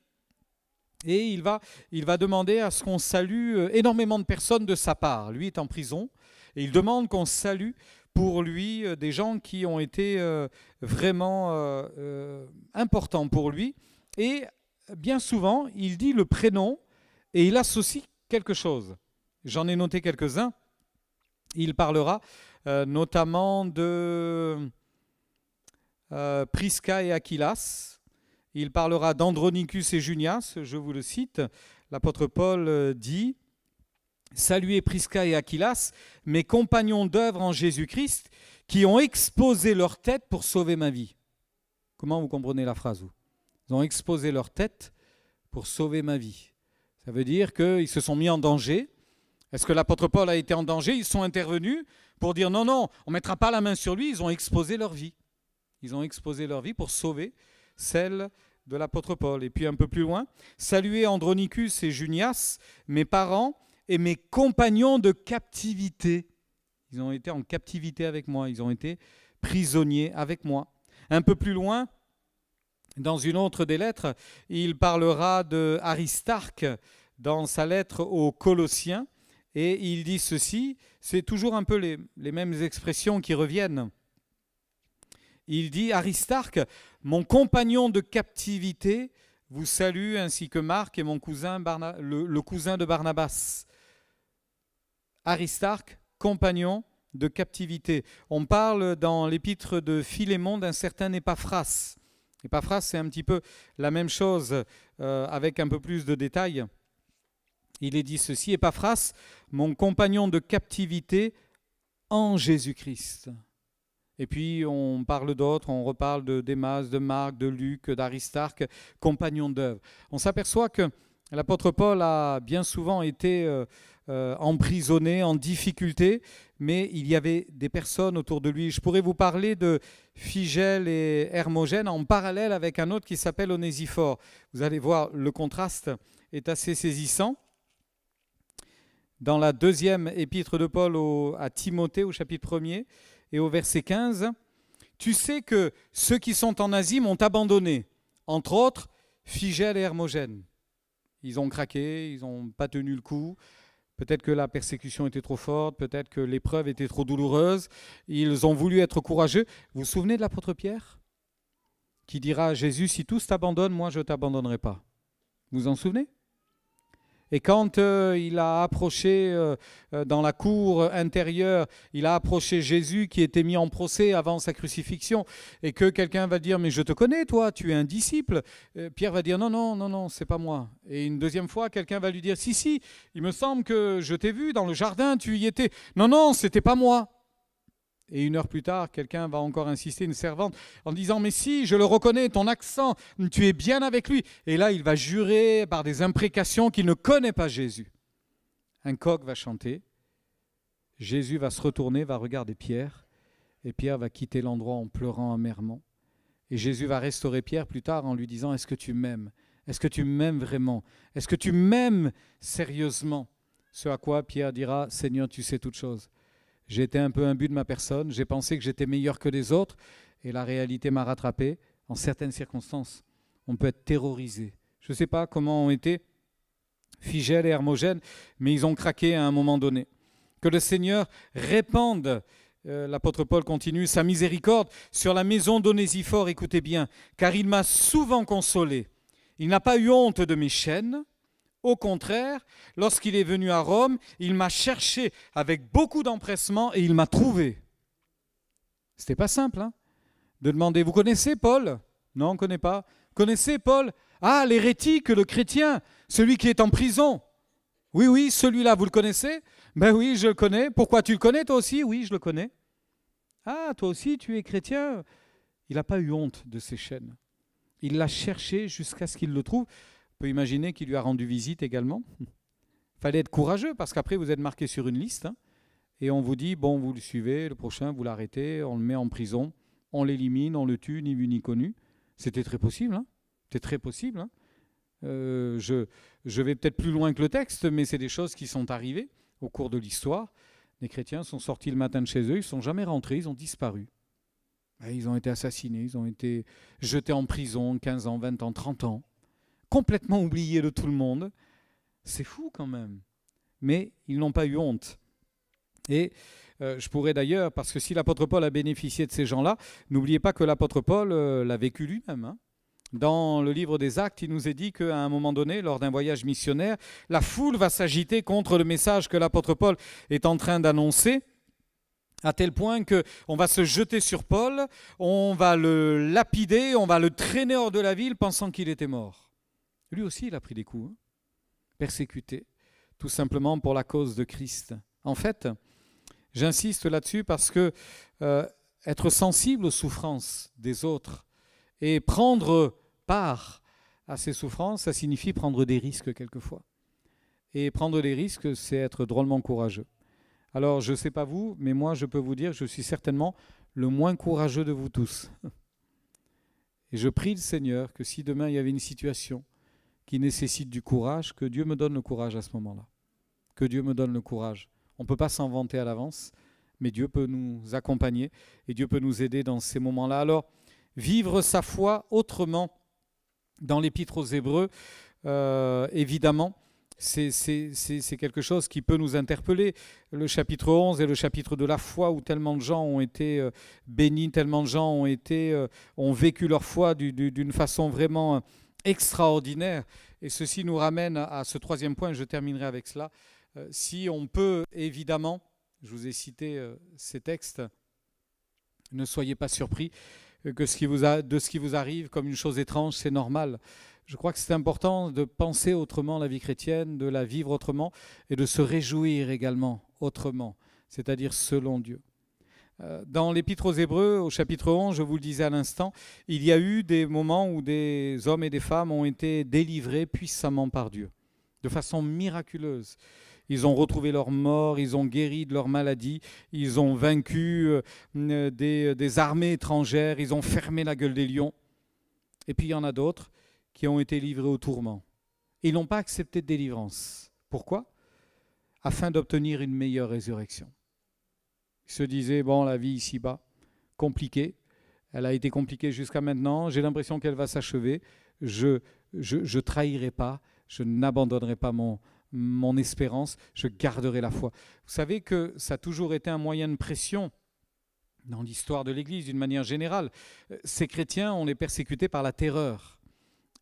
Et il va demander à ce qu'on salue énormément de personnes de sa part. Lui est en prison et il demande qu'on salue pour lui des gens qui ont été vraiment importants pour lui. Et bien souvent, il dit le prénom et il associe quelque chose. J'en ai noté quelques-uns. Il parlera notamment de Prisca et Aquilas. Il parlera d'Andronicus et Junias, je vous le cite. L'apôtre Paul dit: saluez Prisca et Aquilas, mes compagnons d'œuvre en Jésus-Christ, qui ont exposé leur tête pour sauver ma vie. Comment vous comprenez la phrase, vous ? Ils ont exposé leur tête pour sauver ma vie. Ça veut dire qu'ils se sont mis en danger. Est-ce que l'apôtre Paul a été en danger? Ils sont intervenus pour dire non, on ne mettra pas la main sur lui. Ils ont exposé leur vie. Ils ont exposé leur vie pour sauver celle de l'apôtre Paul. Et puis un peu plus loin, saluez Andronicus et Junias, mes parents et mes compagnons de captivité. Ils ont été en captivité avec moi, ils ont été prisonniers avec moi. Un peu plus loin, Dans une autre des lettres, il parlera de Aristarque dans sa lettre aux Colossiens, et il dit ceci, c'est toujours un peu les mêmes expressions qui reviennent. Il dit « Aristarque, mon compagnon de captivité, vous salue, ainsi que Marc et mon cousin, le cousin de Barnabas. » Aristarque, compagnon de captivité. On parle dans l'épître de Philémon d'un certain Épaphras. Épaphras, c'est un petit peu la même chose avec un peu plus de détails. Il est dit ceci, Épaphras, mon compagnon de captivité en Jésus-Christ. Et puis on parle d'autres, on reparle de Démas, de Marc, de Luc, d'Aristarque, compagnon d'œuvre. On s'aperçoit que l'apôtre Paul a bien souvent été emprisonné, en difficulté, mais il y avait des personnes autour de lui. Je pourrais vous parler de Phygèle et Hermogène en parallèle avec un autre qui s'appelle Onésiphore. Vous allez voir, le contraste est assez saisissant. Dans la deuxième épître de Paul à Timothée, au chapitre 1er, et au verset 15, « Tu sais que ceux qui sont en Asie m'ont abandonné, entre autres Phygèle et Hermogène. Ils ont craqué, ils n'ont pas tenu le coup. Peut-être que la persécution était trop forte, peut-être que l'épreuve était trop douloureuse. Ils ont voulu être courageux. » Vous vous souvenez de l'apôtre Pierre qui dira à Jésus, « Si tous t'abandonnent, moi je ne t'abandonnerai pas. » Vous vous en souvenez ? Et quand il a approché dans la cour intérieure, il a approché Jésus qui était mis en procès avant sa crucifixion, et que quelqu'un va dire « Mais je te connais, toi, tu es un disciple. » Pierre va dire « Non, c'est pas moi. » Et une deuxième fois, quelqu'un va lui dire « Si, il me semble que je t'ai vu dans le jardin, tu y étais. » « Non, c'était pas moi. » Et une heure plus tard, quelqu'un va encore insister, une servante, en disant « Mais si, je le reconnais, ton accent, tu es bien avec lui. » Et là, il va jurer par des imprécations qu'il ne connaît pas Jésus. Un coq va chanter, Jésus va se retourner, va regarder Pierre, et Pierre va quitter l'endroit en pleurant amèrement. Et Jésus va restaurer Pierre plus tard en lui disant « Est-ce que tu m'aimes ? Est-ce que tu m'aimes vraiment ? Est-ce que tu m'aimes sérieusement ?» Ce à quoi Pierre dira « Seigneur, tu sais toutes choses. J'ai été un peu imbu de ma personne, j'ai pensé que j'étais meilleur que les autres, et la réalité m'a rattrapé. En certaines circonstances, on peut être terrorisé. Je ne sais pas comment ont été Phygèle et Hermogène, mais ils ont craqué à un moment donné. Que le Seigneur répande, l'apôtre Paul continue, sa miséricorde sur la maison d'Onésiphore, écoutez bien, car il m'a souvent consolé. Il n'a pas eu honte de mes chaînes. Au contraire, lorsqu'il est venu à Rome, il m'a cherché avec beaucoup d'empressement et il m'a trouvé. C'était pas simple, hein, de demander, vous connaissez Paul ? Non, on ne connaît pas. Connaissez Paul ? Ah, l'hérétique, le chrétien, celui qui est en prison. Oui, celui-là, vous le connaissez ? Ben oui, je le connais. Pourquoi tu le connais toi aussi ? Oui, je le connais. Ah, toi aussi, tu es chrétien ? Il n'a pas eu honte de ses chaînes. Il l'a cherché jusqu'à ce qu'il le trouve. On peut imaginer qu'il lui a rendu visite également. Il fallait être courageux parce qu'après vous êtes marqué sur une liste et on vous dit, bon, vous le suivez, le prochain, vous l'arrêtez, on le met en prison, on l'élimine, on le tue, ni vu ni connu. C'était très possible. C'était très possible. Je vais peut-être plus loin que le texte, mais c'est des choses qui sont arrivées au cours de l'histoire. Les chrétiens sont sortis le matin de chez eux, ils ne sont jamais rentrés, ils ont disparu. Ils ont été assassinés, ils ont été jetés en prison 15 ans, 20 ans, 30 ans. Complètement oubliés de tout le monde. C'est fou quand même. Mais ils n'ont pas eu honte. Et je pourrais d'ailleurs, parce que si l'apôtre Paul a bénéficié de ces gens-là, n'oubliez pas que l'apôtre Paul l'a vécu lui-même. Dans le livre des Actes, il nous est dit qu'à un moment donné, lors d'un voyage missionnaire, la foule va s'agiter contre le message que l'apôtre Paul est en train d'annoncer, à tel point qu'on va se jeter sur Paul, on va le lapider, on va le traîner hors de la ville pensant qu'il était mort. Lui aussi, il a pris des coups, persécuté, tout simplement pour la cause de Christ. En fait, j'insiste là-dessus parce que être sensible aux souffrances des autres et prendre part à ces souffrances, ça signifie prendre des risques quelquefois. Et prendre des risques, c'est être drôlement courageux. Alors, je ne sais pas vous, mais moi, je peux vous dire que je suis certainement le moins courageux de vous tous. Et je prie le Seigneur que si demain il y avait une situation qui nécessite du courage, que Dieu me donne le courage à ce moment-là. Que Dieu me donne le courage. On ne peut pas s'en vanter à l'avance, mais Dieu peut nous accompagner et Dieu peut nous aider dans ces moments-là. Alors, vivre sa foi autrement dans l'Épître aux Hébreux, évidemment, c'est quelque chose qui peut nous interpeller. Le chapitre 11 est le chapitre de la foi où tellement de gens ont été bénis, tellement de gens ont vécu leur foi d'une façon vraiment extraordinaire. Et ceci nous ramène à ce troisième point, je terminerai avec cela. Si on peut, évidemment, je vous ai cité ces textes, ne soyez pas surpris que de ce qui vous arrive comme une chose étrange, c'est normal. Je crois que c'est important de penser autrement la vie chrétienne, de la vivre autrement et de se réjouir également autrement, c'est-à-dire selon Dieu. Dans l'Épître aux Hébreux, au chapitre 11, je vous le disais à l'instant, il y a eu des moments où des hommes et des femmes ont été délivrés puissamment par Dieu, de façon miraculeuse. Ils ont retrouvé leur mort, ils ont guéri de leur maladie, ils ont vaincu des armées étrangères, ils ont fermé la gueule des lions. Et puis il y en a d'autres qui ont été livrés au tourment. Ils n'ont pas accepté de délivrance. Pourquoi ? Afin d'obtenir une meilleure résurrection. Ils se disaient, bon, la vie ici-bas, compliquée, elle a été compliquée jusqu'à maintenant, j'ai l'impression qu'elle va s'achever, je trahirai pas, je n'abandonnerai pas mon espérance, je garderai la foi. Vous savez que ça a toujours été un moyen de pression dans l'histoire de l'Église d'une manière générale. Ces chrétiens, on les persécutait par la terreur.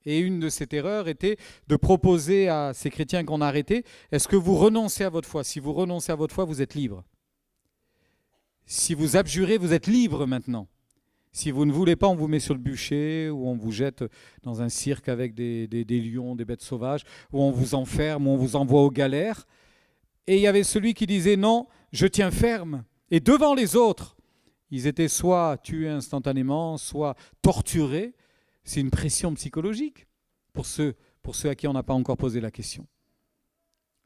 Et une de ces terreurs était de proposer à ces chrétiens qu'on arrêtait, est-ce que vous renoncez à votre foi ? Si vous renoncez à votre foi, vous êtes libre. Si vous abjurez, vous êtes libre maintenant. Si vous ne voulez pas, on vous met sur le bûcher, ou on vous jette dans un cirque avec des lions, des bêtes sauvages, ou on vous enferme, ou on vous envoie aux galères. Et il y avait celui qui disait non, je tiens ferme. Et devant les autres, ils étaient soit tués instantanément, soit torturés. C'est une pression psychologique pour ceux à qui on n'a pas encore posé la question.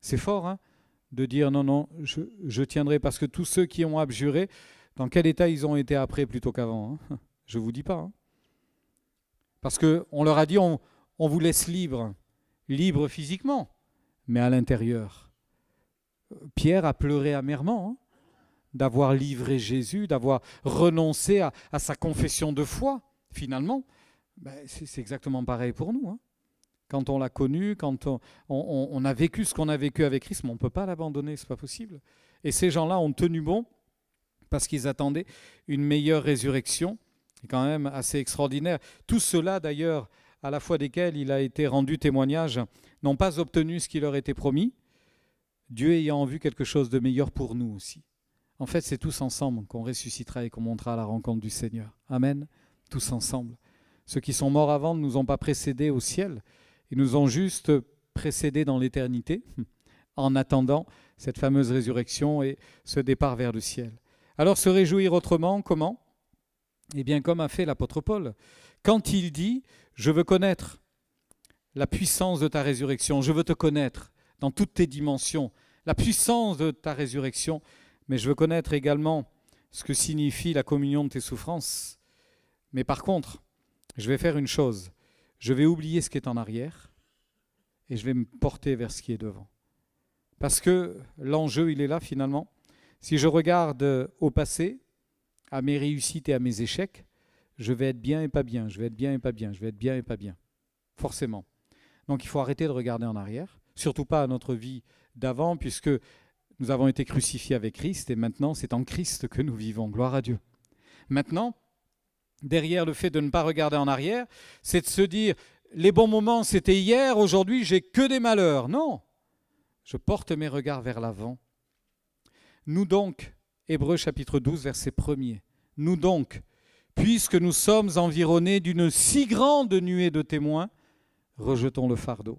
C'est fort, hein, de dire non, je tiendrai, parce que tous ceux qui ont abjuré, dans quel état ils ont été après plutôt qu'avant, hein ? Je ne vous dis pas. Hein. Parce qu'on leur a dit, on vous laisse libre physiquement, mais à l'intérieur. Pierre a pleuré amèrement hein, d'avoir livré Jésus, d'avoir renoncé à sa confession de foi, finalement. Ben, c'est exactement pareil pour nous. Hein. Quand on l'a connu, quand on a vécu ce qu'on a vécu avec Christ, mais on ne peut pas l'abandonner, ce n'est pas possible. Et ces gens-là ont tenu bon parce qu'ils attendaient une meilleure résurrection. C'est quand même assez extraordinaire. Tous ceux-là, d'ailleurs, à la foi desquels il a été rendu témoignage, n'ont pas obtenu ce qui leur était promis, Dieu ayant en vue quelque chose de meilleur pour nous aussi. En fait, c'est tous ensemble qu'on ressuscitera et qu'on montera à la rencontre du Seigneur. Amen. Tous ensemble. Ceux qui sont morts avant ne nous ont pas précédés au ciel, ils nous ont juste précédés dans l'éternité, en attendant cette fameuse résurrection et ce départ vers le ciel. Alors se réjouir autrement, comment ? Eh bien, comme a fait l'apôtre Paul, quand il dit « Je veux connaître la puissance de ta résurrection, je veux te connaître dans toutes tes dimensions, la puissance de ta résurrection, mais je veux connaître également ce que signifie la communion de tes souffrances. Mais par contre, je vais faire une chose, je vais oublier ce qui est en arrière et je vais me porter vers ce qui est devant. » Parce que l'enjeu, il est là finalement. Si je regarde au passé, à mes réussites et à mes échecs, je vais être bien et pas bien, je vais être bien et pas bien, je vais être bien et pas bien. Forcément. Donc il faut arrêter de regarder en arrière, surtout pas à notre vie d'avant, puisque nous avons été crucifiés avec Christ et maintenant c'est en Christ que nous vivons. Gloire à Dieu. Maintenant, derrière le fait de ne pas regarder en arrière, c'est de se dire, les bons moments c'était hier, aujourd'hui j'ai que des malheurs. Non, je porte mes regards vers l'avant. Nous donc, Hébreux chapitre 12, verset 1er, nous donc, puisque nous sommes environnés d'une si grande nuée de témoins, rejetons le fardeau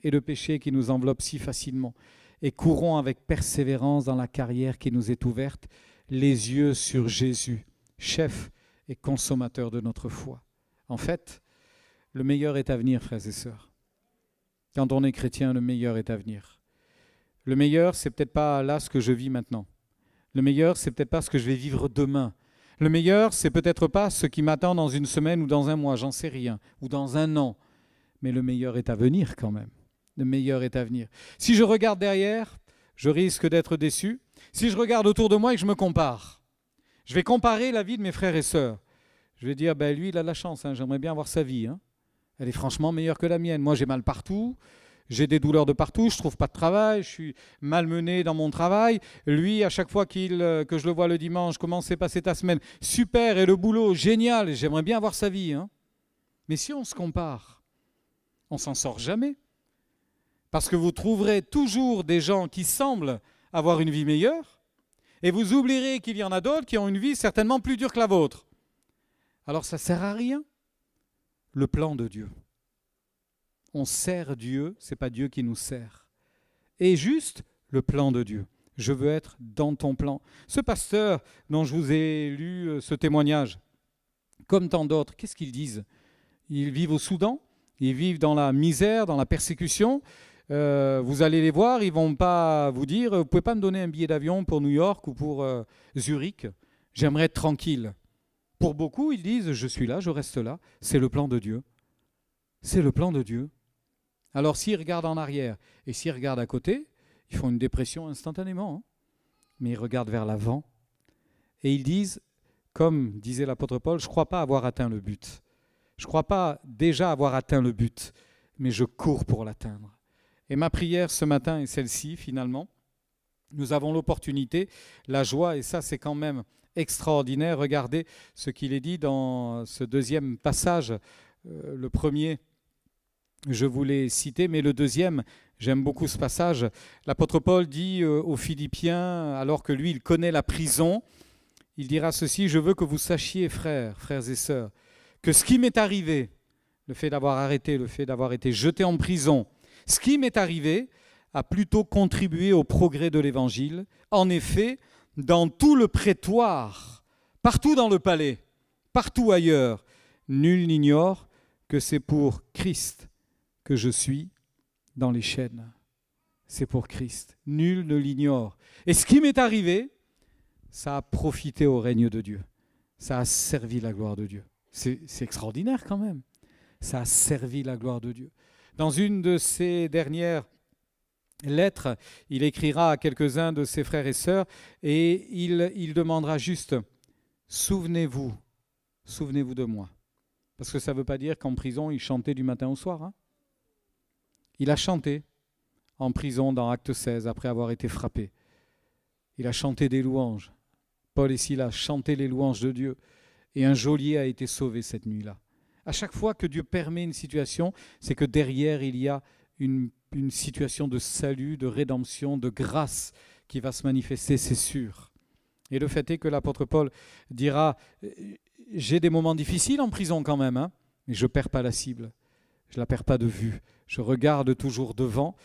et le péché qui nous enveloppe si facilement et courons avec persévérance dans la carrière qui nous est ouverte, les yeux sur Jésus, chef et consommateur de notre foi. En fait, le meilleur est à venir, frères et sœurs. Quand on est chrétien, le meilleur est à venir. Le meilleur, c'est peut-être pas là ce que je vis maintenant. Le meilleur, c'est peut-être pas ce que je vais vivre demain. Le meilleur, c'est peut-être pas ce qui m'attend dans une semaine ou dans un mois, j'en sais rien, ou dans un an. Mais le meilleur est à venir quand même. Le meilleur est à venir. Si je regarde derrière, je risque d'être déçu. Si je regarde autour de moi et que je me compare, je vais comparer la vie de mes frères et sœurs. Je vais dire, lui, il a la chance, hein, j'aimerais bien avoir sa vie. Hein. Elle est franchement meilleure que la mienne. Moi, j'ai mal partout. J'ai des douleurs de partout, je ne trouve pas de travail, je suis malmené dans mon travail. Lui, à chaque fois que je le vois le dimanche, comment s'est passée ta semaine? Super, et le boulot, génial, j'aimerais bien avoir sa vie. Hein. Mais si on se compare, on ne s'en sort jamais. Parce que vous trouverez toujours des gens qui semblent avoir une vie meilleure, et vous oublierez qu'il y en a d'autres qui ont une vie certainement plus dure que la vôtre. Alors ça ne sert à rien, le plan de Dieu. On sert Dieu, ce n'est pas Dieu qui nous sert. Et juste le plan de Dieu. Je veux être dans ton plan. Ce pasteur dont je vous ai lu ce témoignage, comme tant d'autres, qu'est-ce qu'ils disent? Ils vivent au Soudan, ils vivent dans la misère, dans la persécution. Vous allez les voir, ils ne vont pas vous dire « Vous ne pouvez pas me donner un billet d'avion pour New York ou pour Zurich, j'aimerais être tranquille ». Pour beaucoup, ils disent « Je suis là, je reste là ». C'est le plan de Dieu. C'est le plan de Dieu. Alors s'ils regardent en arrière et s'ils regardent à côté, ils font une dépression instantanément. Hein. Mais ils regardent vers l'avant et ils disent, comme disait l'apôtre Paul, « Je ne crois pas avoir atteint le but. Je ne crois pas déjà avoir atteint le but, mais je cours pour l'atteindre. » Et ma prière ce matin est celle-ci finalement. Nous avons l'opportunité, la joie, et ça c'est quand même extraordinaire. Regardez ce qu'il est dit dans ce deuxième passage. Le premier, je vous l'ai cité, mais le deuxième, j'aime beaucoup ce passage. L'apôtre Paul dit aux Philippiens, alors que lui, il connaît la prison, il dira ceci, « Je veux que vous sachiez, frères et sœurs, que ce qui m'est arrivé, le fait d'avoir arrêté, le fait d'avoir été jeté en prison, ce qui m'est arrivé a plutôt contribué au progrès de l'Évangile. En effet, dans tout le prétoire, partout dans le palais, partout ailleurs, nul n'ignore que c'est pour Christ que je suis dans les chaînes. C'est pour Christ. Nul ne l'ignore. Et ce qui m'est arrivé, ça a profité au règne de Dieu. Ça a servi la gloire de Dieu. C'est extraordinaire quand même. Ça a servi la gloire de Dieu. Dans une de ses dernières lettres, il écrira à quelques-uns de ses frères et sœurs et il demandera juste « Souvenez-vous de moi ». Parce que ça ne veut pas dire qu'en prison, il chantait du matin au soir. Hein. Il a chanté en prison dans Acte 16, après avoir été frappé. Il a chanté des louanges. Paul et Silas chantaient les louanges de Dieu. Et un geôlier a été sauvé cette nuit-là. À chaque fois que Dieu permet une situation, c'est que derrière, il y a une situation de salut, de rédemption, de grâce qui va se manifester, c'est sûr. Et le fait est que l'apôtre Paul dira « J'ai des moments difficiles en prison quand même, hein, mais je ne perds pas la cible, je ne la perds pas de vue, je regarde toujours devant. »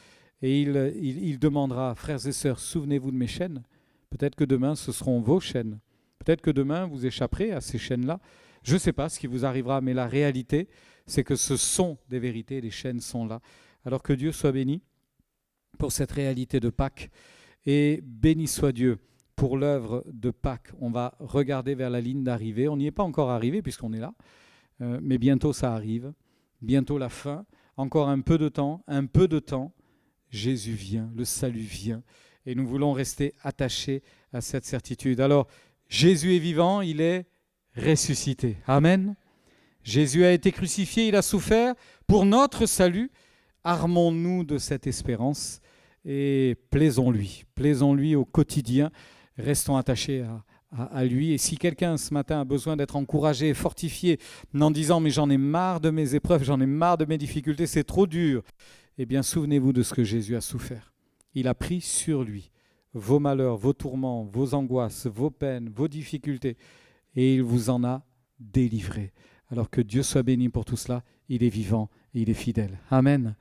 Et il demandera « Frères et sœurs, souvenez-vous de mes chaînes. Peut-être que demain, ce seront vos chaînes. Peut-être que demain, vous échapperez à ces chaînes-là. Je ne sais pas ce qui vous arrivera, mais la réalité, c'est que ce sont des vérités, les chaînes sont là. » Alors que Dieu soit béni pour cette réalité de Pâques et béni soit Dieu pour l'œuvre de Pâques. On va regarder vers la ligne d'arrivée. On n'y est pas encore arrivé puisqu'on est là, mais bientôt ça arrive, bientôt la fin. Encore un peu de temps, Jésus vient, le salut vient et nous voulons rester attachés à cette certitude. Alors, Jésus est vivant, il est ressuscité. Amen. Jésus a été crucifié, il a souffert pour notre salut. Armons-nous de cette espérance et plaisons-lui au quotidien, restons attachés à lui. Et si quelqu'un ce matin a besoin d'être encouragé, fortifié, en disant « mais j'en ai marre de mes épreuves, j'en ai marre de mes difficultés, c'est trop dur », eh bien souvenez-vous de ce que Jésus a souffert. Il a pris sur lui vos malheurs, vos tourments, vos angoisses, vos peines, vos difficultés, et il vous en a délivré. Alors que Dieu soit béni pour tout cela, il est vivant et il est fidèle. Amen.